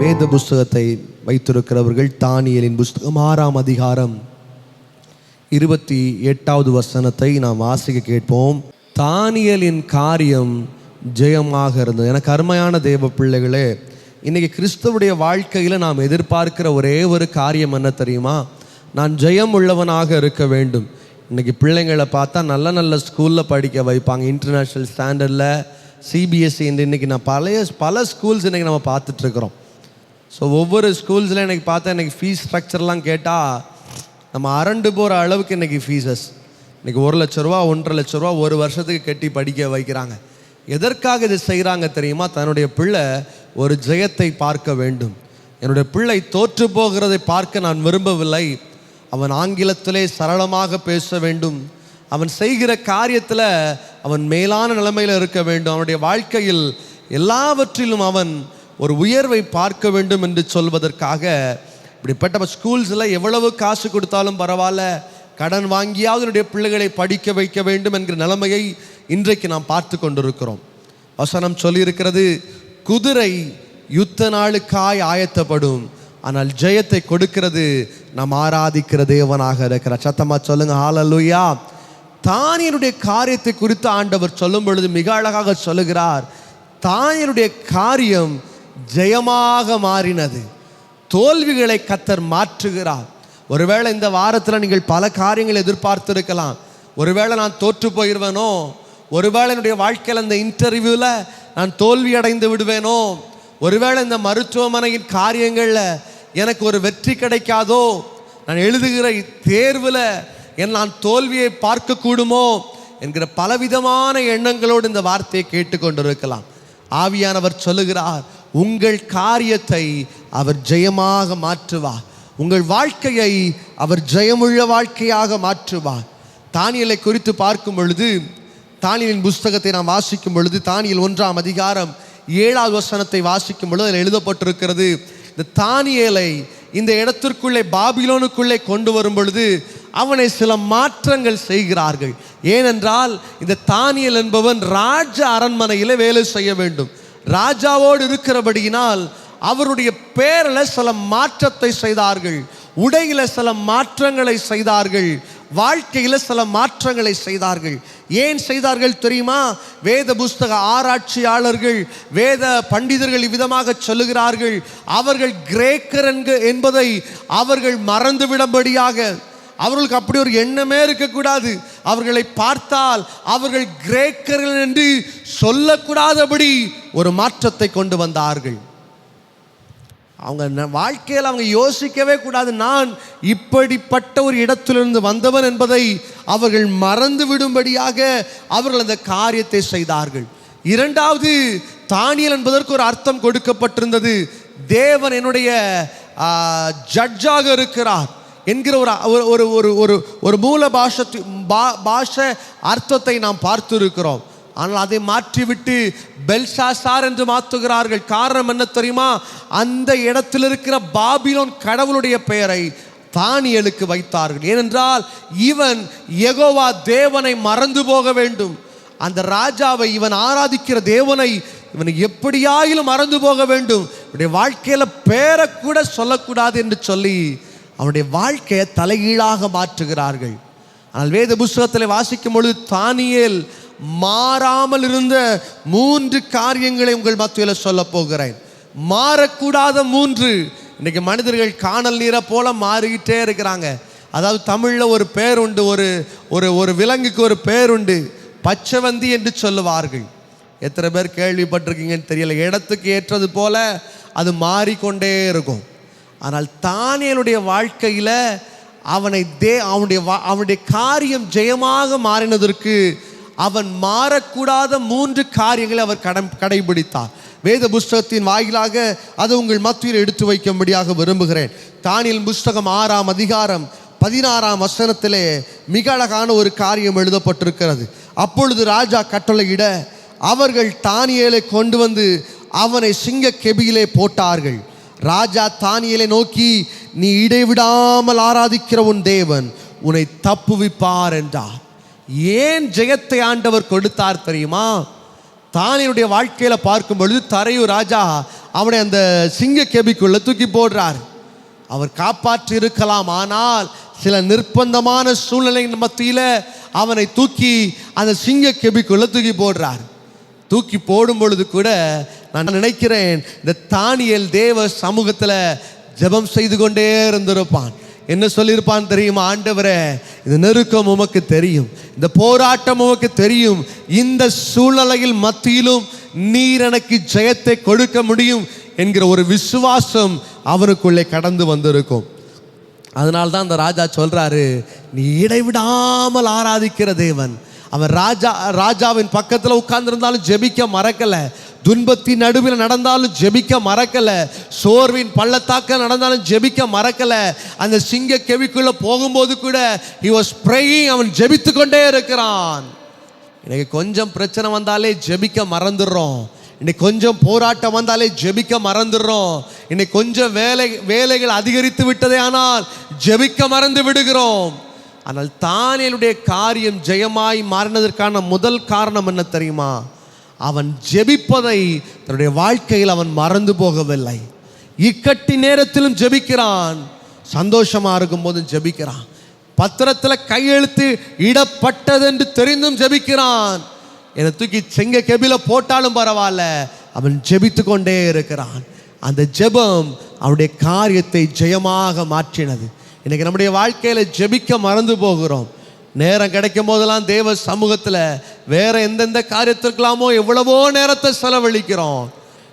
வேத புஸ்தகத்தை வைத்திருக்கிறவர்கள் தானியேலின் புஸ்தகம் 6ஆம் அதிகாரம் 28வது வசனத்தை நாம் வாசிக்க கேட்போம். தானியேலின் காரியம் ஜெயமாக இருந்தது. எனக்கு அருமையான தேவ பிள்ளைகளே, இன்னைக்கு கிறிஸ்துவுடைய வாழ்க்கையில் நாம் எதிர்பார்க்கிற ஒரே ஒரு காரியம் என்ன தெரியுமா? நான் ஜெயம் உள்ளவனாக இருக்க வேண்டும். இன்றைக்கி பிள்ளைங்களை பார்த்தா நல்ல நல்ல ஸ்கூலில் படிக்க வைப்பாங்க, இன்டர்நேஷ்னல் ஸ்டாண்டர்டில், சிபிஎஸ்சி. இன்றைக்கி நான் பல ஸ்கூல்ஸ் இன்றைக்கி நம்ம பார்த்துட்ருக்குறோம். ஸோ ஒவ்வொரு ஸ்கூல்ஸில் இன்றைக்கி பார்த்தா இன்றைக்கி ஃபீஸ் ஸ்ட்ரக்சர்லாம் கேட்டால் நம்ம அரண்டு போகிற அளவுக்கு இன்றைக்கி ஃபீஸஸ். இன்றைக்கி 1 லட்ச ரூபா 1.5 லட்ச ரூபா ஒரு வருஷத்துக்கு கட்டி படிக்க வைக்கிறாங்க. எதற்காக இது செய்கிறாங்க தெரியுமா? தன்னுடைய பிள்ளை ஒரு ஜெயத்தை பார்க்க வேண்டும். என்னுடைய பிள்ளை தோற்று போகிறதை பார்க்க நான் விரும்பவில்லை. அவன் ஆங்கிலத்திலே சரளமாக பேச வேண்டும். அவன் செய்கிற காரியத்தில் அவன் மேலான நிலைமையில் இருக்க வேண்டும். அவனுடைய வாழ்க்கையில் எல்லாவற்றிலும் அவன் ஒரு உயர்வை பார்க்க வேண்டும் என்று சொல்வதற்காக இப்படிப்பட்ட ஸ்கூல்ஸில் எவ்வளவு காசு கொடுத்தாலும் பரவாயில்ல, கடன் வாங்கியாவது என்னுடைய பிள்ளைகளை படிக்க வைக்க வேண்டும் என்கிற நிலைமையை இன்றைக்கு நாம் பார்த்து கொண்டிருக்கிறோம். வசனம் சொல்லியிருக்கிறது, குதிரை யுத்த நாளுக்காய் ஆயத்தப்படும், ஆனால் ஜெயத்தை கொடுக்கிறது நாம் ஆராதிக்கிற தேவனாக இருக்கிறார். சத்தமாக சொல்லுங்க ஹல்லேலூயா. தானியேலுடைய காரியத்தை குறித்து ஆண்டவர் சொல்லும் பொழுது மிக அழகாக சொல்லுகிறார். தானியேலுடைய காரியம் ஜெயமாக மாறினது. தோல்விகளை கர்த்தர் மாற்றுகிறார். ஒருவேளை இந்த வாரத்தில் நீங்கள் பல காரியங்களை எதிர்பார்த்திருக்கலாம். ஒருவேளை நான் தோற்று போயிடுவேனோ, ஒருவேளை என்னுடைய வாழ்க்கையில் இந்த இன்டர்வியூவில் நான் தோல்வி அடைந்து விடுவேனோ, ஒருவேளை இந்த மருத்துவமனையின் காரியங்களில் எனக்கு ஒரு வெற்றி கிடைக்காதோ, நான் எழுதுகிற தேர்வில் நான் தோல்வியை பார்க்கக்கூடுமோ என்கிற பலவிதமான எண்ணங்களோடு இந்த வார்த்தையை கேட்டுக்கொண்டிருக்கலாம். ஆவியானவர் சொல்லுகிறார், உங்கள் காரியத்தை அவர் ஜெயமாக மாற்றுவார். உங்கள் வாழ்க்கையை அவர் ஜெயமுள்ள வாழ்க்கையாக மாற்றுவார். தானியேலை குறித்து பார்க்கும் பொழுது, தானியேலின் புஸ்தகத்தை நாம் வாசிக்கும் பொழுது, தானியேல் 1ஆம் அதிகாரம் 7வது வசனத்தை வாசிக்கும் பொழுது அதில் எழுதப்பட்டிருக்கிறது, இந்த தானியேலை இந்த இடத்திற்குள்ளே பாபிலோனுக்குள்ளே கொண்டு வரும் பொழுது அவனை சில மாற்றங்கள் செய்கிறார்கள். ஏனென்றால் இந்த தானியேல் என்பவன் ராஜ அரண்மனையில் வேலை செய்ய வேண்டும். ராஜாவோடு இருக்கிறபடியினால் அவருடைய பேரில் சில மாற்றத்தை செய்தார்கள், உடையில சில மாற்றங்களை செய்தார்கள், வாழ்க்கையில் சில மாற்றங்களை செய்தார்கள். ஏன் செய்தார்கள் தெரியுமா? வேத புஸ்தக ஆராய்ச்சியாளர்கள், வேத பண்டிதர்கள் இவ்விதமாக சொல்லுகிறார்கள், அவர்கள் கிரேக்கர் என்பதை அவர்கள் மறந்துவிடும்படியாக, அவர்களுக்கு அப்படி ஒரு எண்ணமே இருக்கக்கூடாது, அவர்களை பார்த்தால் அவர்கள் கிரேக்கர்கள் என்று சொல்லக்கூடாதபடி ஒரு மாற்றத்தை கொண்டு வந்தார்கள். அவங்க வாழ்க்கையில் அவங்க யோசிக்கவே கூடாது, நான் இப்படிப்பட்ட ஒரு இடத்திலிருந்து வந்தவன் என்பதை அவர்கள் மறந்து விடும்படியாக அவர்கள் அந்த காரியத்தை செய்தார்கள். இரண்டாவது, தானியேல் என்பதற்கு ஒரு அர்த்தம் கொடுக்கப்பட்டிருந்தது. தேவன் என்னுடைய ஜட்ஜாக இருக்கிறார் என்கிற ஒரு மூல பாஷை அர்த்தத்தை நாம் பார்த்து இருக்கிறோம். ஆனால் அதை மாற்றிவிட்டு பெல்ஷாசார் என்று மாற்றுகிறார்கள். காரணம் என்ன தெரியுமா? அந்த இடத்தில் இருக்கிற பாபிலோன் கடவுளுடைய பெயரை தானியேலுக்கு வைத்தார்கள். ஏனென்றால் இவன் யெகோவா தேவனை மறந்து போக வேண்டும். அந்த ராஜாவை, இவன் ஆராதிக்கிற தேவனை இவனை எப்படியாயிலும் மறந்து போக வேண்டும், இவனுடைய வாழ்க்கையில் பேரை கூட சொல்லக்கூடாது என்று சொல்லி அவனுடைய வாழ்க்கையை தலைகீழாக மாற்றுகிறார்கள். ஆனால் வேத புஸ்தகத்தில் வாசிக்கும் பொழுது தானியேல் மாறாமல் இருந்த 3 காரியங்களை உங்கள் மத்தியில் சொல்ல போகிறேன். மாறக்கூடாத 3. இன்னைக்கு மனிதர்கள் காணல் நீரை போல மாறிக்கிட்டே இருக்கிறாங்க. அதாவது தமிழில் ஒரு பேர் உண்டு, ஒரு விலங்குக்கு ஒரு பேர் உண்டு, பச்சைவந்தி என்று சொல்லுவார்கள். எத்தனை பேர் கேள்விப்பட்டிருக்கீங்கன்னு தெரியல. இடத்துக்கு ஏற்றது போல அது மாறிக்கொண்டே இருக்கும். ஆனால் தானியேலுடைய வாழ்க்கையில் அவனுடைய காரியம் ஜெயமாக மாறினதற்கு அவன் மாறக்கூடாத 3 காரியங்களை அவர் கடைபிடித்தார். வேத புஸ்தகத்தின் வாயிலாக அது உங்கள் மத்தியில் எடுத்து வைக்கும்படியாக விரும்புகிறேன். தானியேல் புஸ்தகம் 6ஆம் அதிகாரம் 16ஆம் வசனத்திலே மிக அழகான ஒரு காரியம் எழுதப்பட்டிருக்கிறது. அப்பொழுது ராஜா கட்டளையிட அவர்கள் தானியேலை கொண்டு வந்து அவனை சிங்க கெபியிலே போட்டார்கள். ராஜா தானியேலை நோக்கி, நீ இடைவிடாமல் ஆராதிக்கிற உன் தேவன் உன்னை தப்புவிப்பார் என்றார். ஏன் ஜெயத்தை ஆண்டவர் கொடுத்தார் தெரியுமா? தானியேலுடைய வாழ்க்கையில் பார்க்கும் பொழுது தரையூர் ராஜா அவனை அந்த சிங்க கெபிக்குள்ள தூக்கி போடுறார். அவர் காப்பாற்றி இருக்கலாம், ஆனால் சில நிர்பந்தமான சூழ்நிலையின் மத்தியில் அவனை தூக்கி அந்த சிங்க கெபிக்குள்ள தூக்கி போடுறார். தூக்கி போடும் பொழுது கூட நான் நினைக்கிறேன், இந்த தானியேல் தேவ சமூகத்தில் ஜெபம் செய்து கொண்டே இருந்திருப்பான். என்ன சொல்லியிருப்பான் தெரியுமா? ஆண்டவரே, இந்த நெருக்கம் உமக்கு தெரியும், இந்த போராட்டம் உமக்கு தெரியும், இந்த சூழ்நிலையில் மத்தியிலும் நீர் எனக்கு ஜெயத்தை கொடுக்க முடியும் என்கிற ஒரு விசுவாசம் அவனுக்குள்ளே கடந்து வந்திருக்கும். அதனால்தான் அந்த ராஜா சொல்றாரு, நீ இடைவிடாமல் ஆராதிக்கிற தேவன். அவன் ராஜாவின் பக்கத்தில் உட்கார்ந்திருந்தாலும் ஜெபிக்க மறக்கல, துன்பத்தின் நடுவில் நடந்தாலும் ஜெபிக்க மறக்கல, சோர்வின் பள்ளத்தாக்க நடந்தாலும் ஜெபிக்க மறக்கல. அந்த சிங்க கெபிக்குள்ள போகும்போது கூட he was praying, அவன் ஜெபித்து கொண்டே இருக்கிறான். இன்னைக்கு கொஞ்சம் பிரச்சனை வந்தாலே ஜெபிக்க மறந்துடுறோம். இன்னைக்கு கொஞ்சம் போராட்டம் வந்தாலே ஜெபிக்க மறந்துடுறோம். இன்னைக்கு கொஞ்சம் வேலைகள் அதிகரித்து விட்டதே ஆனால் ஜெபிக்க மறந்து விடுகிறோம். ஆனால் தானியேலுடைய காரியம் ஜெயமாய் மாறினதற்கான முதல் காரணம் என்ன தெரியுமா? அவன் ஜெபிப்பதை தன்னுடைய வாழ்க்கையில் அவன் மறந்து போகவில்லை. இக்கட்டி நேரத்திலும் ஜெபிக்கிறான், சந்தோஷமா இருக்கும் போதும் ஜெபிக்கிறான், பத்திரத்தில் கையெழுத்து இடப்பட்டது என்று தெரிந்தும் ஜெபிக்கிறான். என்னை தூக்கி செங்க கெபில போட்டாலும் பரவாயில்ல, அவன் ஜெபித்து கொண்டே இருக்கிறான். அந்த ஜெபம் அவனுடைய காரியத்தை ஜெயமாக மாற்றினது. இன்னைக்கு நம்முடைய வாழ்க்கையில் ஜெபிக்க மறந்து போகிறோம். நேரம் கிடைக்கும் போதெல்லாம் தேவ சமூகத்தில் வேற எந்தெந்த காரியத்திற்கெல்லாமோ எவ்வளவோ நேரத்தை செலவழிக்கிறோம்.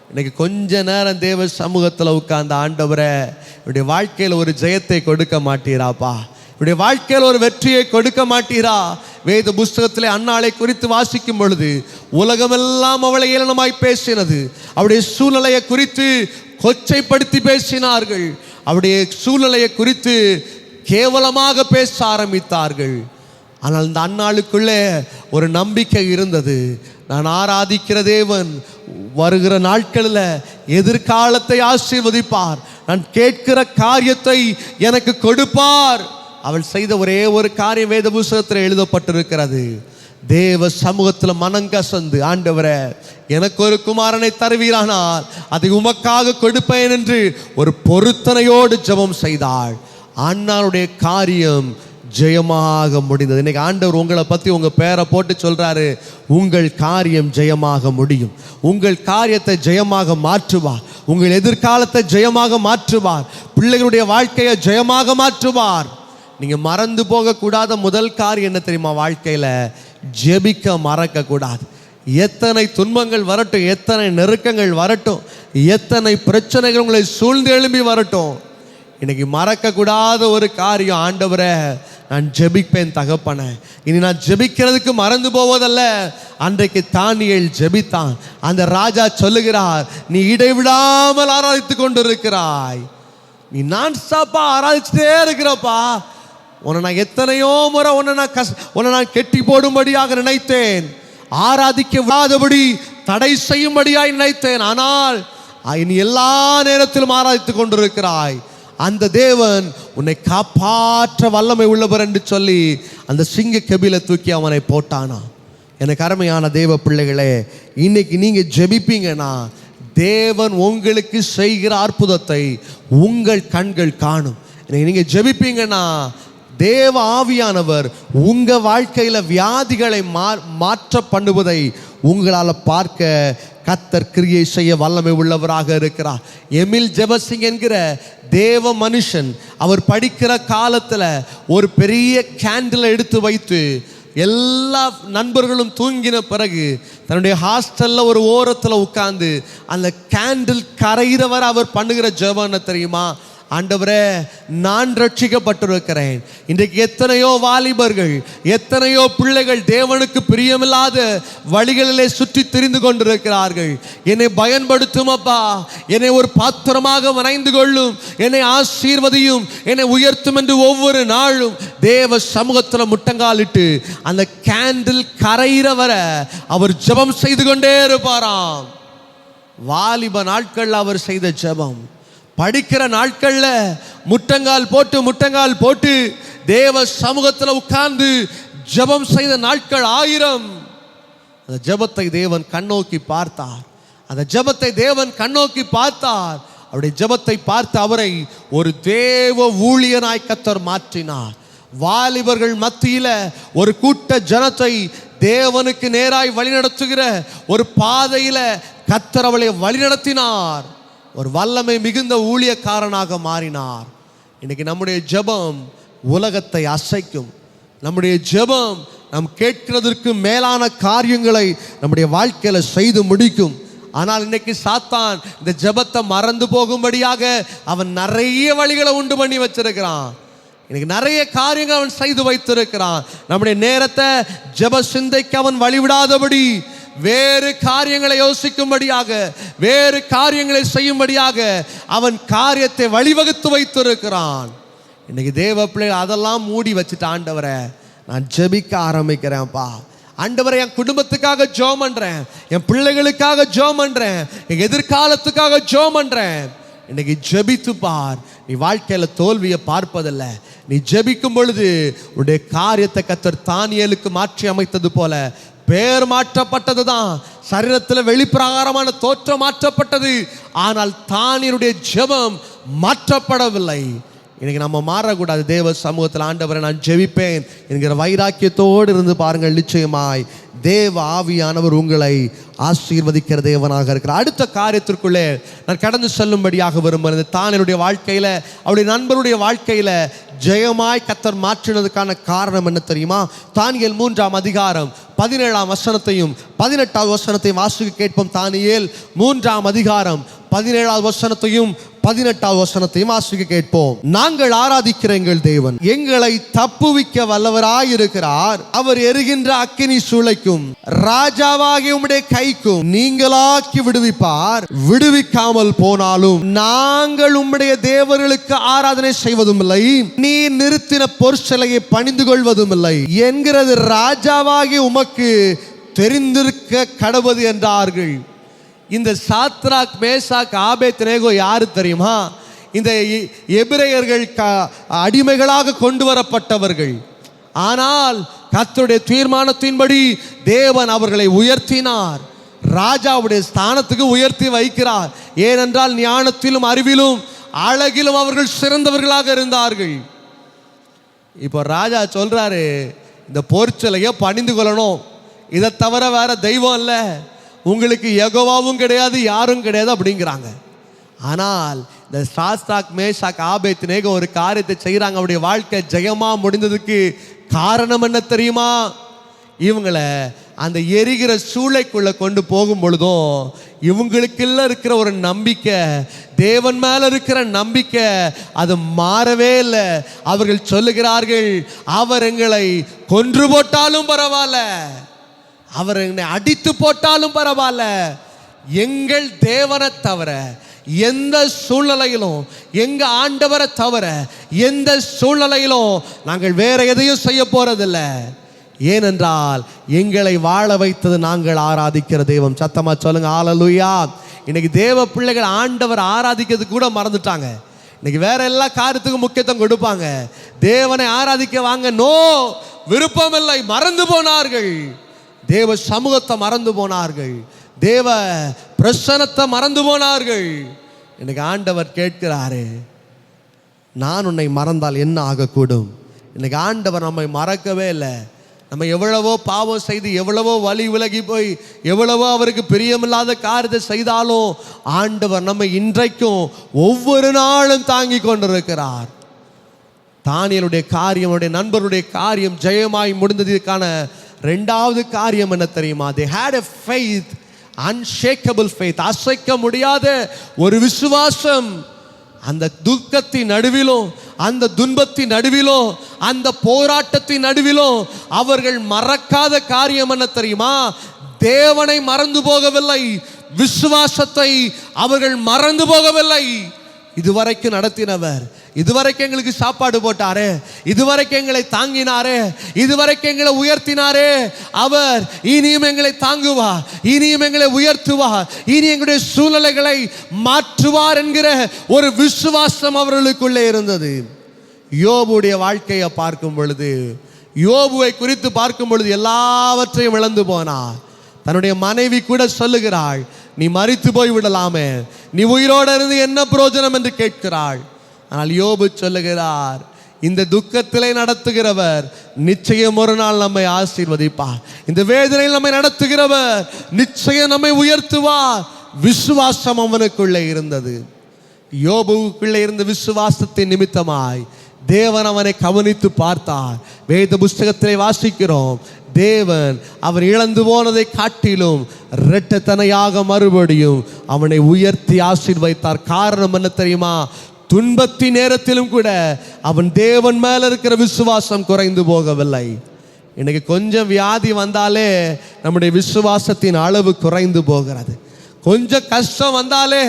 இன்னைக்கு கொஞ்ச நேரம் தேவ சமூகத்தில் உட்கார்ந்த, ஆண்டவரே, என்னுடைய வாழ்க்கையில் ஒரு ஜெயத்தை கொடுக்க மாட்டீராப்பா, என்னுடைய வாழ்க்கையில் ஒரு வெற்றியை கொடுக்க மாட்டீரா? வேத புஸ்தகத்திலே அன்னாளை குறித்து வாசிக்கும் பொழுது உலகமெல்லாம் அவளை ஏளனமாய் பேசினது. அவருடைய சூழ்நிலையை குறித்து கொச்சைப்படுத்தி பேசினார்கள். அவருடைய சூழ்நிலையை குறித்து கேவலமாக பேச ஆரம்பித்தார்கள். ஆனால் அந்த அன்னாளுக்குள்ளே ஒரு நம்பிக்கை இருந்தது. நான் ஆராதிக்கிற தேவன் வருகிற நாட்களில் எதிர்காலத்தை ஆசீர்வதிப்பார், நான் கேட்கிற காரியத்தை எனக்கு கொடுப்பார். அவள் செய்த ஒரே ஒரு காரியம் வேத புஸ்தகத்தில் எழுதப்பட்டிருக்கிறது. தேவ சமூகத்தில் மனங்கசந்து, ஆண்டவரே, எனக்கு ஒரு குமாரனை தருவீரானால் அதை உமக்காக கொடுப்பேன் என்று ஒரு பொருத்தனையோடு ஜெபம் செய்தாள். அன்னாளுடைய காரியம் ஜெயமாக முடிந்தது. இன்னைக்கு ஆண்டவர் உங்களை பற்றி உங்கள் பேரை போட்டு சொல்கிறாரு, உங்கள் காரியம் ஜெயமாக முடியும், உங்கள் காரியத்தை ஜெயமாக மாற்றுவார், உங்கள் எதிர்காலத்தை ஜெயமாக மாற்றுவார், பிள்ளைகளுடைய வாழ்க்கையை ஜெயமாக மாற்றுவார். நீங்கள் மறந்து போகக்கூடாத முதல் காரியம் என்ன தெரியுமா? வாழ்க்கையில் ஜெபிக்க மறக்கக்கூடாது. எத்தனை துன்பங்கள் வரட்டும், எத்தனை நெருக்கங்கள் வரட்டும், எத்தனை பிரச்சனைகள் உங்களை சூழ்ந்து எழும்பி வரட்டும், இன்னைக்கு மறக்கக்கூடாத ஒரு காரியம், ஆண்டவரே, நான் ஜெபிப்பேன் தகப்பனே. இனி நான் ஜெபிக்கிறதுக்கு மறந்து போவதல்ல. அன்றைக்கு தானியேல் ஜெபித்தான். அந்த ராஜா சொல்லுகிறார், நீ இடைவிடாமல் ஆராதித்து கொண்டிருக்கிறாய், நீ நான் ஸ்டாப்பா ஆராதிச்சுட்டே இருக்கிறப்பா. உன்னை நான் எத்தனையோ முறை உன்னை நான் கெட்டி போடும்படியாக நினைத்தேன், ஆராதிக்க விடாதபடி தடை செய்யும்படியாய் நினைத்தேன். ஆனால் நீ எல்லா நேரத்திலும் ஆராதித்து கொண்டிருக்கிறாய். அந்த தேவன் உன்னை காப்பாற்ற வல்லமை உள்ளவர் என்று சொல்லி அந்த சிங்க கெபில தூக்கி அவனை போட்டானா. எனக்கு அருமையான தேவ பிள்ளைகளே, இன்னைக்கு நீங்க ஜெபிப்பீங்கன்னா தேவன் உங்களுக்கு செய்கிற அற்புதத்தை உங்கள் கண்கள் காணும். நீங்க ஜெபிப்பீங்கன்னா தேவ ஆவியானவர் உங்க வாழ்க்கையில வியாதிகளை மாற்ற பண்ணுவதை உங்களால் பார்க்க கர்த்தர் கிரியை செய்ய வல்லமை உள்ளவராக இருக்கிறார். எமில் ஜெபசிங் என்கிற தேவ மனுஷன், அவர் படிக்கிற காலத்தில் ஒரு பெரிய கேண்டிலை எடுத்து வைத்து எல்லா நண்பர்களும் தூங்கின பிறகு தன்னுடைய ஹாஸ்டலில் ஒரு ஓரத்தில் உட்கார்ந்து அந்த கேண்டில் கரையிறவர் அவர் பண்ணுகிற ஜெபம் என்ன தெரியுமா? ஆண்டவரே, நான் ரட்சிக்கப்பட்டிருக்கிறேன். இன்றைக்கு எத்தனையோ வாலிபர்கள், எத்தனையோ பிள்ளைகள் தேவனுக்கு பிரியமில்லாத வழிகளிலே சுற்றி திரிந்து கொண்டிருக்கிறார்கள். என்னை பயன்படுத்தும் அப்பா, என்னை ஒரு பாத்திரமாக வரைந்து கொள்ளும், என்னை ஆசீர்வதியும், என்னை உயர்த்தும் என்று ஒவ்வொரு நாளும் தேவ சமூகத்தில் முட்டங்காலிட்டு அந்த கேண்டில் கரையிற வர அவர் ஜெபம் செய்து கொண்டே இருப்பாராம். வாலிப நாட்கள் அவர் செய்த ஜெபம், படிக்கிற நாட்கள்ல முட்டங்கால் போட்டு தேவ சமூகத்தில் உட்கார்ந்து ஜெபம் செய்த நாட்கள் 1000. அந்த ஜெபத்தை தேவன் கண்ணோக்கி பார்த்தார். அந்த ஜெபத்தை தேவன் கண்ணோக்கி பார்த்தார். அவருடைய ஜெபத்தை பார்த்து அவரை ஒரு தேவ ஊழியனாய் கர்த்தர் மாற்றினார். வாலிபர்கள் மத்தியில ஒரு கூட்ட ஜனத்தை தேவனுக்கு நேராய் வழிநடத்துகிற ஒரு பாதையில கர்த்தர் அவளை வழிநடத்தினார். ஒரு வல்லமை மிகுந்த ஊழியக்காரனாக மாறினார். இன்னைக்கு நம்முடைய ஜெபம் உலகத்தை அசைக்கும். நம்முடைய ஜெபம் நாம் கேட்கிறதற்கு மேலான காரியங்களை நம்முடைய வாழ்க்கையில செய்து முடிக்கும். ஆனால் இன்னைக்கு சாத்தான் இந்த ஜெபத்தை மறந்து போகும்படியாக அவன் நிறைய வழிகளை உண்டு பண்ணி வச்சிருக்கிறான். இன்னைக்கு நிறைய காரியங்கள் அவன் செய்து வைத்திருக்கிறான். நம்முடைய நேரத்தை ஜெப சிந்தைக்கு அவன் வழிவிடாதபடி வேறு காரியங்களை யோசிக்கும்படியாக, வேறு காரியங்களை செய்யும்படியாக அவன் காரியத்தை வழிவகுத்து வைத்திருக்கிறான். இன்னைக்கு தேவ பிள்ளைகள் அதெல்லாம் மூடி வச்சுட்டு, ஆண்டவரை நான் ஜெபிக்க ஆரம்பிக்கிறேன்ப்பா, ஆண்டவரை என் குடும்பத்துக்காக ஜெபம் பண்றேன், என் பிள்ளைகளுக்காக ஜெபம் பண்றேன், என் எதிர்காலத்துக்காக ஜெபம் பண்றேன். இன்னைக்கு ஜெபித்து பார். நீ வாழ்க்கையில தோல்வியை பார்ப்பதில்ல. நீ ஜெபிக்கும் பொழுது உன்னுடைய காரியத்தை கர்த்தர் தானியேலுக்கு மாற்றி அமைத்தது போல பேர் மாற்றப்பட்டது தான். சரீரத்தில் வெளிப்பிரகாரமான தோற்றம் மாற்றப்பட்டது. ஆனால் தானியேலுடைய ஜெபம் மாற்றப்படவில்லை. இன்னைக்கு நம்ம மாறக்கூடாது. தேவ சமூகத்தில் ஆண்டவரை நான் ஜெபிப்பேன் என்கிற வைராக்கியத்தோடு இருந்து பாருங்கள். நிச்சயமாய் தேவ ஆவியானவர் உங்களை ஆசீர்வதிக்கிற தேவனாக இருக்கிறார். அடுத்த காரியத்திற்குள்ளே நான் கடந்து செல்லும்படியாக விரும்புகிறேன். தானியேலுடைய வாழ்க்கையில, அவருடைய நண்பருடைய வாழ்க்கையில ஜெயமாய் கர்த்தர் மாற்றினதுக்கான காரணம் என்ன தெரியுமா? தானியேல் 3ஆம் அதிகாரம் 17ஆம் வசனத்தையும் 18ஆவது வசனத்தையும் வாசிக்க கேட்போம். தானியேல் 3ஆம் அதிகாரம் 17ஆவது வசனத்தையும் 18ஆவது வசனத்தையும் வாசிக்க கேட்போம். நாங்கள் ஆராதிக்கிற எங்கள் தேவன் எங்களை தப்புவிக்க வல்லவராயிருக்கிறார். அவர் எரிகின்ற அக்கினி சூளைக்கும் ராஜாவாகிய உம்முடைய கைக்கும் நீங்களாக்கி விடுவிப்பார். விடுவிக்காமல் போனாலும் நாங்கள் உம்முடைய தேவர்களுக்கு ஆராதனை செய்வதும் இல்லை, நீ நிறுத்தின பொற்சிலையை பணிந்து கொள்வதும் இல்லை என்கிறது ராஜாவாகிய உமக்கு தெரிந்திருக்க கடவது என்றார்கள். இந்த சாத்ராக், மேசாக், ஆபேத்நேகோ யாரு தெரியுமா? இந்த எபிரேயர்கள் அடிமைகளாக கொண்டு வரப்பட்டவர்கள். ஆனால் கர்த்தருடைய தீர்மானத்தின்படி தேவன் அவர்களை உயர்த்தினார். ராஜாவுடைய ஸ்தானத்துக்கு உயர்த்தி வைக்கிறார். ஏனென்றால் ஞானத்திலும் அறிவிலும் அழகிலும் அவர்கள் சிறந்தவர்களாக இருந்தார்கள். இப்போ ராஜா சொல்றாரு, இந்த பொற்சிலையை பணிந்து கொள்ளணும், இதை தவிர வேற தெய்வம் இல்லை, உங்களுக்கு யெகோவாவும் கிடையாது, யாரும் கிடையாது அப்படிங்கிறாங்க. ஆனால் இந்த சாத்ராக், மேசாக், ஆபேத்நேகோ ஒரு காரியத்தை செய்கிறாங்க. அவருடைய வாழ்க்கை ஜெயமா முடிந்ததுக்கு காரணம் என்ன தெரியுமா? இவங்களை அந்த எரிகிற சூளைக்குள்ள கொண்டு போகும் பொழுதும் இவங்களுக்குள்ள இருக்கிற ஒரு நம்பிக்கை, தேவன் மேல இருக்கிற நம்பிக்கை, அது மாறவே இல்லை. அவர்கள் சொல்லுகிறார்கள், அவர் எங்களை கொன்று போட்டாலும் பரவாயில்ல, அவர் என்னை அடித்து போட்டாலும் பரவாயில்ல, எங்கள் தேவனை தவிர எந்த சூழ்நிலையிலும், எங்க ஆண்டவரை தவிர எந்த சூழ்நிலையிலும் நாங்கள் வேற எதையும் செய்ய போறதில்லை. ஏனென்றால் எங்களை வாழ வைத்தது நாங்கள் ஆராதிக்கிற தெய்வம். சத்தமா சொல்லுங்க ஹல்லேலூயா. இன்னைக்கு தேவ பிள்ளைகள் ஆண்டவர் ஆராதிக்கிறது கூட மறந்துட்டாங்க. இன்னைக்கு வேற எல்லா காரியத்துக்கும் முக்கியத்துவம் கொடுப்பாங்க. தேவனை ஆராதிக்க வாங்க, நோ, விருப்பம் இல்லை, மறந்து போனார்கள். தேவ சமூகத்தை மறந்து போனார்கள். தேவ பிரசன்னத்தை மறந்து போனார்கள். இன்னைக்கு ஆண்டவர் கேட்கிறாரு, நான் உன்னை மறந்தால் என்ன ஆகக்கூடும்? இன்னைக்கு ஆண்டவர் நம்மை மறக்கவே இல்லை. நம்ம எவ்வளவோ பாவம் செய்து, எவ்வளவோ வழி விலகி போய், எவ்வளவோ அவருக்கு பிரியமில்லாத காரியத்தை செய்தாலும் ஆண்டவர் நம்மை இன்றைக்கும் ஒவ்வொரு நாளும் தாங்கி கொண்டிருக்கிறார். தானியேலுடைய காரியம், அவருடைய நண்பருடைய காரியம் ஜெயமாய் முடிந்ததுக்கான ரெண்டாவது காரியம் என்ன தெரியுமா? they had a faith, unshakable faith, அசைக்க முடியாத ஒரு விசுவாசம். அந்த துக்கத்தின் நடுவிலும், அந்த துன்பத்தின் நடுவிலும், அந்த போராட்டத்தின் நடுவிலும் அவர்கள் மறக்காத காரியம் என்ன தெரியுமா? தேவனை மறந்து போகவில்லை, விசுவாசத்தை அவர்கள் மறந்து போகவில்லை. இதுவரைக்கும் நடத்தினவர், இதுவரைக்கும் எங்களுக்கு சாப்பாடு போட்டாரே, இதுவரைக்கும் எங்களை தாங்கினாரே, இதுவரைக்கும் எங்களை உயர்த்தினாரே, அவர் இனியும் எங்களை தாங்குவார், இனியும் எங்களை உயர்த்துவார், இனி எங்களுடைய சூழ்நிலைகளை மாற்றுவார் என்கிற ஒரு விசுவாசம் அவர்களுக்குள்ளே இருந்தது. யோபுடைய வாழ்க்கையை பார்க்கும் பொழுது, யோபுவை குறித்து பார்க்கும் பொழுது எல்லாவற்றையும் இழந்து போனார். தன்னுடைய மனைவி கூட சொல்லுகிறாள், நீ மரித்து போய் விடலாமே, நீ உயிரோடு இருந்து என்ன பிரயோஜனம் என்று கேட்கிறாள். ஆனால் யோபு சொல்லுகிறார், இந்த துக்கத்திலே நடத்துகிறவர் நிச்சயம் ஒரு நாள் நம்மை ஆசீர்வதிப்பார். இந்த வேதனையில் நம்மை நடத்துகிறவர் நிச்சயம் நம்மை உயர்த்துவார். விசுவாசம் அவனுக்குள்ளே இருந்தது. யோபுக்குள்ளே இருந்த விசுவாசத்தின் நிமித்தமாய் தேவன் அவனை கவனித்து பார்த்தார். வேத புஸ்தகத்திலே வாசிக்கிறோம், தேவன் அவர் இழந்து போனதை காட்டிலும் இரட்டத்தனையாக மறுபடியும் அவனை உயர்த்தி ஆசீர்வதித்தார். காரணம் என்ன தெரியுமா? துன்பத்தின் நேரத்திலும் கூட அவன் தேவன் மேல இருக்கிற விசுவாசம் குறைந்து போகவில்லை. இன்னைக்கு கொஞ்சம் வியாதி வந்தாலே நம்முடைய விசுவாசத்தின் அளவு குறைந்து போகிறது. கொஞ்சம் கஷ்டம் வந்தாலே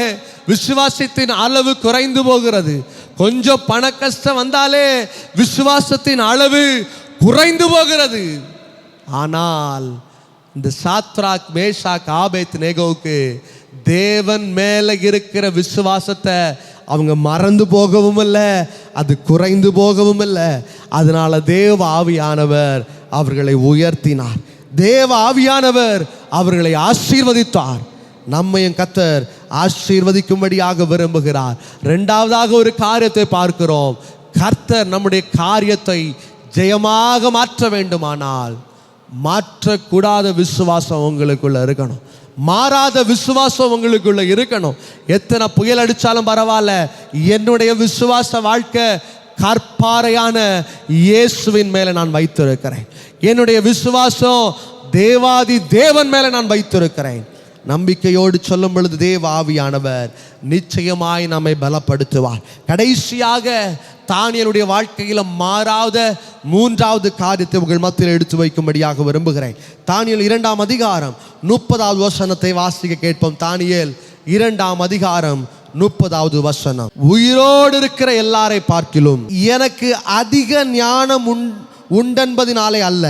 விசுவாசத்தின் அளவு குறைந்து போகிறது. கொஞ்சம் பண கஷ்டம் வந்தாலே விசுவாசத்தின் அளவு குறைந்து போகிறது. ஆனால் இந்த சாத்ராக், மேஷாக், ஆபேத்நேகோவுக்கு தேவன் மேல இருக்கிற விசுவாசத்தை அவங்க மறந்து போகவும் இல்லை, அது குறைந்து போகவும் இல்லை. அதனால தேவ ஆவியானவர் அவர்களை உயர்த்தினார். தேவ ஆவியானவர் அவர்களை ஆசீர்வதித்தார். நம்மையும் கர்த்தர் ஆசீர்வதிக்கும்படியாக விரும்புகிறார். இரண்டாவதாக ஒரு காரியத்தை பார்க்கிறோம். கர்த்தர் நம்முடைய காரியத்தை ஜெயமாக மாற்ற வேண்டுமானால் மாற்றக்கூடாத விசுவாசம் உங்களுக்குள்ள இருக்கணும். மாறாத விசுவாசம் உங்களுக்குள்ள இருக்கணும். எத்தனை புயல் அடிச்சாலும் பரவாயில்ல, என்னுடைய விசுவாச வாழ்க்கை கற்பாறையான இயேசுவின் மேல நான் வைத்திருக்கிறேன். என்னுடைய விசுவாசம் தேவாதி தேவன் மேல நான் வைத்திருக்கிறேன். நம்பிக்கையோடு சொல்லும் பொழுது தேவ ஆவியானவர் நிச்சயமாய் நம்மை பலப்படுத்துவார். கடைசியாக தானியேலுடைய வாழ்க்கையில் மாறாத மூன்றாவது காரியத்தை உங்கள் மத்தியில் எடுத்து வைக்கும்படியாக விரும்புகிறேன். தானியேல் 2ஆம் அதிகாரம் 30வது வசனத்தை வாசிக்க கேட்போம். தானியேல் 2ஆம் அதிகாரம் 30வது வசனம். உயிரோடு இருக்கிற எல்லாரை பார்க்கிலும் எனக்கு அதிக ஞானம் உண்டென்பதினாலே அல்ல,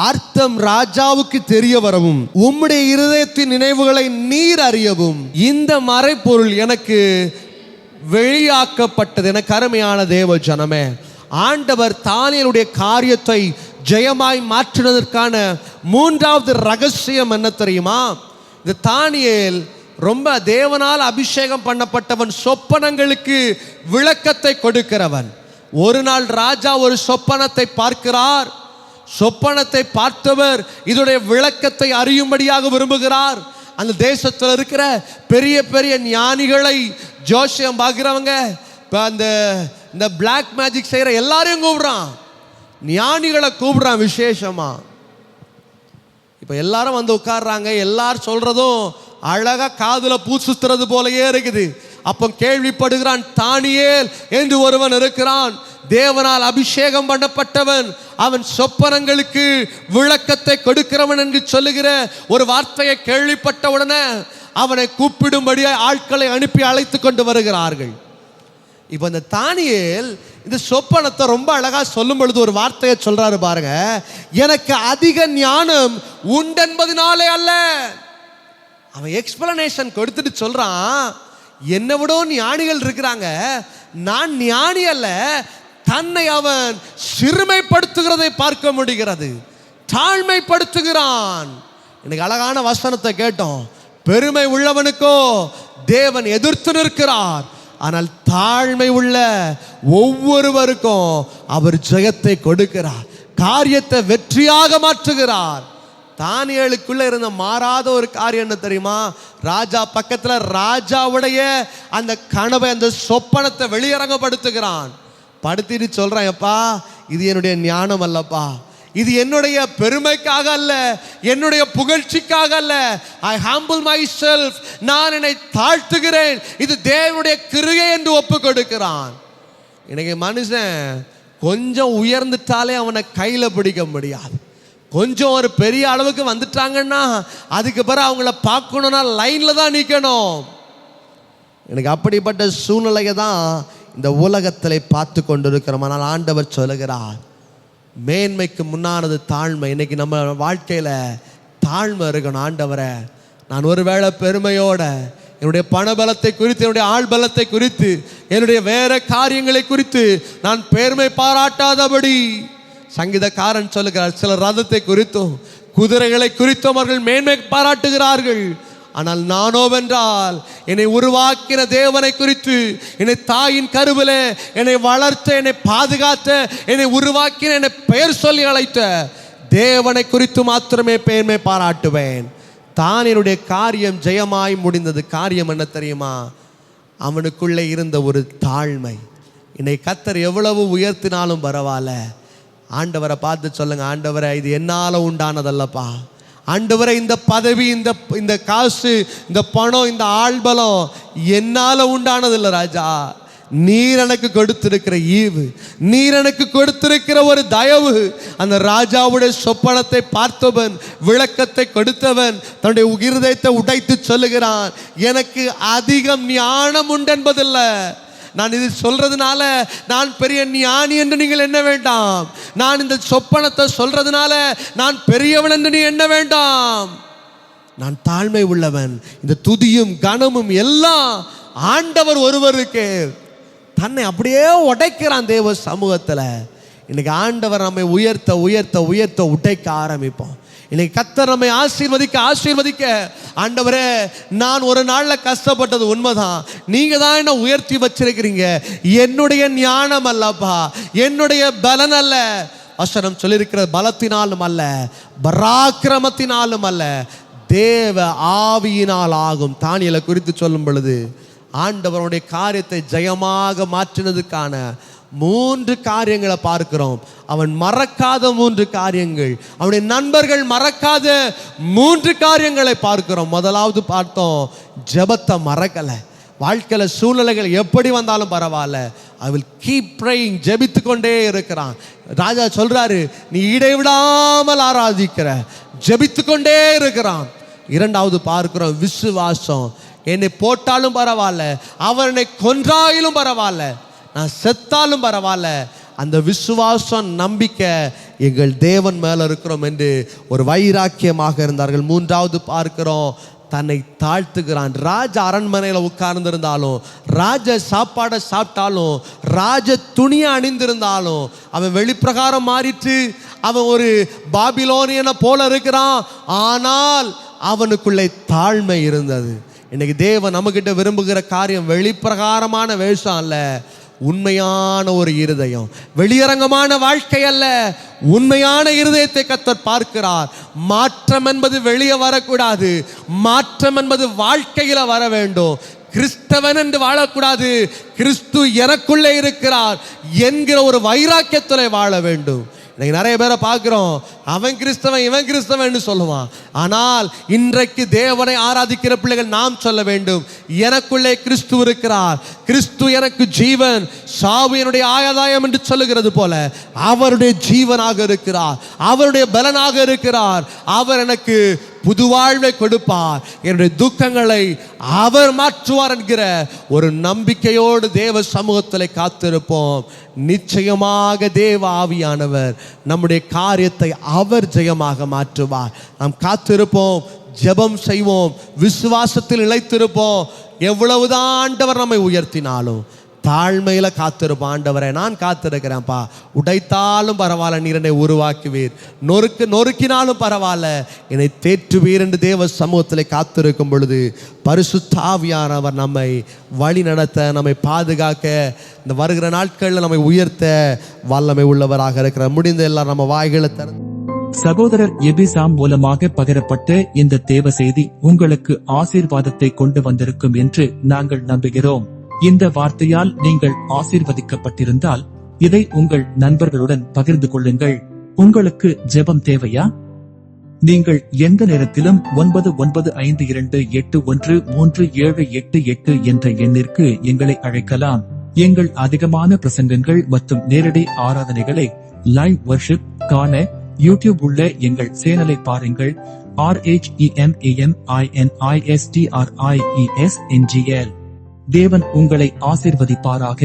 அர்த்தம் ராஜாவுக்கு தெரிய வரவும் உம்முடைய இருதயத்தின் நினைவுகளை நீர் அறியவும் இந்த மறைப்பொருள் எனக்கு வெளியாக்கப்பட்டது. எனக்கு அருமையான தேவ ஜனமே, ஆண்டவர் தானியேலுடைய காரியத்தை ஜெயமாய் மாற்றினதற்கான மூன்றாவது ரகசியம் என்ன தெரியுமா? இந்த தானியேல் ரொம்ப தேவனால் அபிஷேகம் பண்ணப்பட்டவன், சொப்பனங்களுக்கு விளக்கத்தை கொடுக்கிறவன். ஒரு நாள் ராஜா ஒரு சொப்பனத்தை பார்க்கிறார். சொப்பனத்தை பார்த்தவர் இதோடைய விளக்கத்தை அறியும்படியாக விரும்புகிறார். அந்த தேசத்தில் இருக்கிற பெரிய பெரிய ஞானிகளை, ஜோசியம் பார்க்கிறவங்க, இந்த பிளாக் மேஜிக் செய்கிற எல்லாரையும் கூப்பிடுறான், ஞானிகளை கூப்பிடுறான் விசேஷமா. இப்போ எல்லாரும் வந்து உட்கார்றாங்க. எல்லாரும் சொல்றதும் அழகா காதுல பூ சுத்துறது போலயே இருக்குது. அப்போ கேள்விப்படுகிறான், தானியேல் என்று ஒருவன் இருக்கிறான், தேவனால் அபிஷேகம் பண்ணப்பட்டவன், அவன் சொப்பனங்களுக்கு விளக்கத்தை கொடுக்கிறவன் என்று சொல்லுகிற ஒரு வார்த்தையை கேள்விப்பட்ட உடனே அவனை கூப்பிடும்படியாக ஆட்களை அனுப்பி அழைத்து கொண்டு வருகிறார்கள். இப்போ இந்த தானியேல் இந்த சொப்பனத்தை ரொம்ப அழகா சொல்லும் பொழுது ஒரு வார்த்தையை சொல்றாரு பாருங்க, எனக்கு அதிக ஞானம் உண்டென்பதினாலே அல்ல. அவன் எக்ஸ்பிளனேஷன் கொடுத்துட்டு சொல்றான், என்னை விட ஞானிகள் இருக்கிறாங்க, நான் ஞானி அல்ல. தன்னை அவன் சிறுமைப்படுத்துகிறதை பார்க்க முடிகிறது, தாழ்மைப்படுத்துகிறான். இன்னைக்கு அழகான வசனத்தை கேட்டோம். பெருமை உள்ளவனுக்கோ தேவன் எதிர்த்து நிற்கிறார், ஆனால் தாழ்மை உள்ள ஒவ்வொருவருக்கும் அவர் ஜெயத்தை கொடுக்கிறார், காரியத்தை வெற்றியாக மாற்றுகிறார். தானியேலுக்குள்ள இருந்த மாறாத ஒரு காரியம் என்ன தெரியுமா? ராஜா பக்கத்தில் ராஜாவுடைய அந்த கனவை, அந்த சொப்பனத்தை வெளியரங்கப்படுத்துகிறான். படுத்திட்டு சொல்றான், எப்பா இது என்னுடைய ஞானம் அல்லப்பா, இது என்னுடைய பெருமைக்காக அல்ல, என்னுடைய புகழ்ச்சிக்காக அல்ல. ஐ ஹம்பிள் மை செல்ஃப், நான் என்னை தாழ்த்துகிறேன், இது தேவனுடைய கிருபை என்று ஒப்பு கொடுக்கிறான். இன்னைக்கு மனுஷன் கொஞ்சம் உயர்ந்துட்டாலே அவனை கையில் பிடிக்க முடியாது. கொஞ்சம் ஒரு பெரிய அளவுக்கு வந்துட்டாங்கன்னா அதுக்கு பிறகு அவங்கள பார்க்கணும்னா லைன்ல தான் நிற்கணும். எனக்கு அப்படிப்பட்ட சூழ்நிலையை தான் இந்த உலகத்தில் பார்த்து கொண்டிருக்கிறோம். ஆனால் ஆண்டவர் சொல்லுகிறார், மேன்மைக்கு முன்னானது தாழ்மை. இன்னைக்கு நம்ம வாழ்க்கையில் தாழ்மை இருக்கணும். ஆண்டவரை, நான் ஒருவேளை பெருமையோட என்னுடைய பணபலத்தை குறித்து, என்னுடைய ஆள் பலத்தை குறித்து, என்னுடைய வேற காரியங்களை குறித்து நான் பெருமை பாராட்டாதபடி, சங்கீதக்காரன் சொல்லுகிறார், சில ரதத்தை குறித்தும் குதிரைகளை குறித்தும் அவர்கள் மேன்மை பாராட்டுகிறார்கள், ஆனால் நானோவென்றால் என்னை உருவாக்கின தேவனை குறித்து, என்னை தாயின் கருவிலே என்னை வளர்த்த, என்னை பாதுகாத்த, என்னை உருவாக்கின, என்னை பெயர் சொல்லி அழைத்த தேவனை குறித்து மாத்திரமே பெருமை பாராட்டுவேன். தானியனுடைய காரியம் ஜெயமாய் முடிந்தது. காரியம் என்ன தெரியுமா? அவனுக்குள்ளே இருந்த ஒரு தாழ்மை. என்னை கர்த்தர் எவ்வளவு உயர்த்தினாலும் பரவாயில்ல, ஆண்டவரை பார்த்து சொல்லுங்க, ஆண்டவரை இது என்னால் உண்டானதல்லப்பா. ஆண்டவரை இந்த பதவி, இந்த காசு, இந்த பணம், இந்த ஆள்பலம் என்னால் உண்டானதில்லை ராஜா. நீர் எனக்கு கொடுத்திருக்கிற ஈவு, நீர் எனக்கு கொடுத்திருக்கிற ஒரு தயவு. அந்த ராஜாவுடைய சொப்பனத்தை பார்த்தவன், விளக்கத்தை கொடுத்தவன் தன்னுடைய இருதயத்தை உடைத்து சொல்லுகிறான், எனக்கு அதிகம் ஞானம் உண்டு என்பதில்லை. நான் இது சொல்றதுனால நான் பெரிய ஞானி என்று நீங்கள் எண்ண வேண்டாம். நான் இந்த சொப்பனத்தை சொல்றதுனால நான் பெரியவன் என்று நீ எண்ண வேண்டாம். நான் தாழ்மை உள்ளவன். இந்த துதியும் கனமும் எல்லாம் ஆண்டவர் ஒருவருக்கு. தன்னை அப்படியே உடைக்கிறான் தேவ சமூகத்துல. இன்னைக்கு ஆண்டவர் நம்மை உயர்த்த உயர்த்த உயர்த்த உடைக்க ஆரம்பிப்போம். இன்னைக்கு கர்த்தர் நம்மை ஆசீர்வதிக்க, ஆண்டவரே நான் ஒரு நாள்ல கஷ்டப்பட்டது உண்மைதான், நீங்க தான் என்ன உயர்த்தி வச்சிருக்கிறீங்க. என்னுடைய ஞானம் அல்லப்பா, என்னுடைய பலன் அல்ல. வசனம் சொல்லியிருக்கிற பலத்தினாலும் அல்ல, பராக்கிரமத்தினாலும் அல்ல, தேவ ஆவியினால் ஆகும். தானியேலை குறித்து சொல்லும் பொழுது ஆண்டவருடைய காரியத்தை ஜெயமாக மாற்றினதுக்கான 3 காரியங்களை பார்க்கிறோம். அவன் மறக்காத 3 காரியங்கள், அவனுடைய நண்பர்கள் மறக்காத 3 காரியங்களை பார்க்கிறோம். முதலாவது பார்த்தோம், ஜெபத்தை மறக்கல. வாழ்க்கையில சூழ்நிலைகள் எப்படி வந்தாலும் பரவாயில்ல, I will keep praying, ஜெபித்து கொண்டே இருக்கிறான். ராஜா சொல்றாரு, நீ இடைவிடாமல் ஆராதிக்கிற, ஜெபித்து கொண்டே இருக்கிறான். இரண்டாவது பார்க்கிறோம் விசுவாசம். என்னை போட்டாலும் பரவாயில்ல, அவர் என்னை கொன்றாயிலும் பரவாயில்ல, நான் செத்தாலும் பரவாயில்ல, அந்த விசுவாசம் நம்பிக்கை எங்கள் தேவன் மேல இருக்கிறோம் என்று ஒரு வைராக்கியமாக இருந்தார்கள். மூன்றாவது பார்க்கிறோம், தன்னை தாழ்த்துகிறான். ராஜ அரண்மனையில் உட்கார்ந்திருந்தாலும், ராஜ சாப்பாடை சாப்பிட்டாலும், ராஜ துணியை அணிந்திருந்தாலும், அவன் வெளிப்பிரகாரம் மாறிட்டு அவன் ஒரு பாபிலோனியனை போல இருக்கிறான். ஆனால் அவனுக்குள்ளே தாழ்மை இருந்தது. இன்னைக்கு தேவன் நம்மகிட்ட விரும்புகிற காரியம் வெளிப்பிரகாரமான வேஷம் அல்ல, உண்மையான ஒரு இருதயம். வெளியரங்கமான வாழ்க்கை அல்ல, உண்மையான இருதயத்தை கர்த்தர் பார்க்கிறார். மாற்றம் என்பது வெளியே வரக்கூடாது, மாற்றம் என்பது வாழ்க்கையில வர வேண்டும். கிறிஸ்தவன் என்று வாழக்கூடாது, கிறிஸ்து எனக்குள்ளே இருக்கிறார் என்கிற ஒரு வைராக்கியத்தில் வாழ வேண்டும். இன்னைக்கு நிறைய பேரை பார்க்கிறோம், அவன் கிறிஸ்தவன் இவன் கிறிஸ்தவன் சொல்லுவான். ஆனால் இன்றைக்கு தேவனை ஆராதிக்கிற பிள்ளைகள் நாம் சொல்ல வேண்டும், எனக்குள்ளே கிறிஸ்து இருக்கிறார், கிறிஸ்து எனக்கு ஜீவன், சாவு என்னுடைய ஆதாயம் என்று சொல்லுகிறது போல அவருடைய ஜீவனாக இருக்கிறார், அவருடைய பலனாக இருக்கிறார். அவர் எனக்கு புது வாழ்வை கொடுப்பார், என்னுடைய துக்கங்களை அவர் மாற்றுவார் என்கிற ஒரு நம்பிக்கையோடு தேவ சமூகத்தில் காத்திருப்போம். நிச்சயமாக தேவ ஆவியானவர் நம்முடைய காரியத்தை அவர் ஜெயமாக மாற்றுவார். நாம் காத்திருப்போம், ஜெபம் செய்வோம், விசுவாசத்தில் நிலைத்திருப்போம். எவ்வளவுதான் ஆண்டவர் நம்மை உயர்த்தினாலும் தாழ்மையில காத்திருப்போம். ஆண்டவரை நான் காத்திருக்கிறேன்ப்பா, உடைத்தாலும் பரவாயில்ல, நீர் என்னை உருவாக்குவீர், நொறுக்கினாலும் பரவாயில்ல, என்னை தேற்றுவீர் என்று தேவ சமூகத்தில் காத்திருக்கும் பொழுது பரிசுத்த ஆவியானவர் நம்மை வழி நடத்த, நம்மை பாதுகாக்க, இந்த வருகிற நாட்களில் நம்மை உயர்த்த வல்லமை உள்ளவராக இருக்கிற. முடிந்த எல்லாம் நம்ம வாய்களை திறந்து சகோதரர் எபிசாம் மூலமாக பகிரப்பட்ட இந்த தேவ செய்தி உங்களுக்கு ஆசீர்வாதத்தை கொண்டு வந்திருக்கும் என்று நாங்கள் நம்புகிறோம். இந்த வார்த்தையால் நீங்கள் ஆசீர்வதிக்கப்பட்டிருந்தால் இதை உங்கள் நண்பர்களுடன் பகிர்ந்து கொள்ளுங்கள். உங்களுக்கு ஜெபம் தேவையா? நீங்கள் எந்த நேரத்திலும் 9952813788 என்ற எண்ணிற்கு எங்களை அழைக்கலாம். எங்கள் அதிகமான பிரசங்கங்கள் மற்றும் நேரடி ஆராதனைகளை லைவ் வர்ஷிப் காண யூடியூப் உள்ள எங்கள் சேனலை பாருங்கள். RHEMAMINISTRIESNGL. தேவன் உங்களை ஆசீர்வதிப்பாராக.